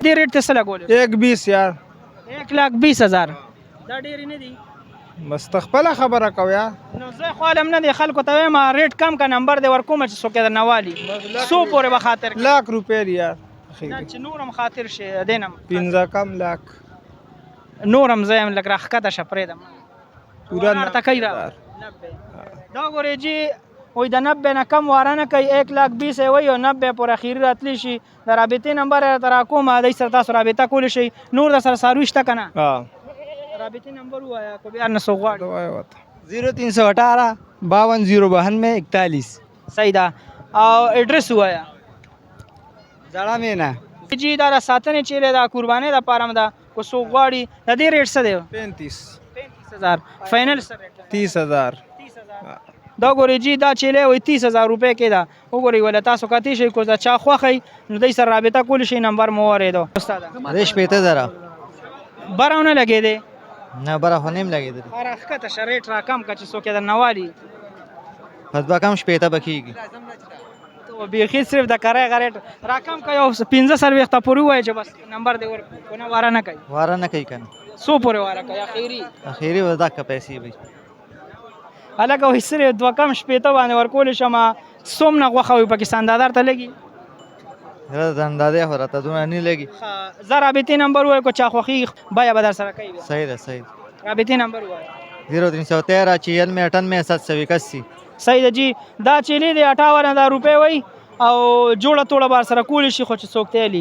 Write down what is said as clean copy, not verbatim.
دې ریټ ته څه لګولې 120 یار 1,20,000 دا ډېرې نه دي بس ته خپله خبره کوه یار نو زه خو عالم نه دی خلکو ته وایم ریټ کم کا نمبر دی ورکوم چې څوک یې درنه والي څو پورې به خاطر کوي؟ لاک روپۍ دی یار نه چې نور هم خاطر شي دې نه 15 کم لاک نور هم زه یم لږ راښکته شه پرېږدم پورا ورته کوي را 90 دا ګورې جي وایي د 90 نه کم واره نه کوي 1,20,000 یې وایي او 90 پورې اخري راتلی شي د رابطې نمبر یې راته راکوم دی سره تاسو رابطه کولی شئ نور د سره څاروي شته که نه رابطې نمبر ووایه که بیا نه څوک غواړي 0318 52 صحیح ده او ایډرس ووایه زړه مینا جی دا د ساتنې چیرې دا قربانۍ دپاره هم ده که څوک غواړي د دې ریټ څه دی 35,000 فاینل څه ریټ 30,000 دا ګورې جی دا چیلې وایي 30,000 روپۍ کې ده وګورئ ولې تاسو کتی شئ که د چا خوښئ نو دی سره رابطه کولی شئ نمبر مو واورېدو استاده ریش پیته زره بره ونه لګېدې نه بره خو نیم لګېدل راښکته شه ریټ راکم که چې څوک یې درنه والي پس به کم شپېته به کېږي بیخي صرف د کرای هغه ریټ راکم که یو 15 څلوېښته پورې ووایه چې بس نمبر دې ورکړو که نه واره نه کوي واره نه کوي که نه څو پورې واره کوي اخري اخري به دکه پیسې وي هلکه وایي صرف 2 کم شپېته باندې ورکولی شم څومره غوښه وي پکې سندادار ته لګي اندازې خو راته دومره نه لګي زه رابطې نمبر ووایه که چا خوښي بیه به در سره کوي صحیح ده صحیح رابطې نمبر ووایه 0313 94 98 781 صحیح ده جی دا چیلې دی 58,000 روپۍ وایي او جوړه توړه بار سره کولی شي خو چې څوک ته یې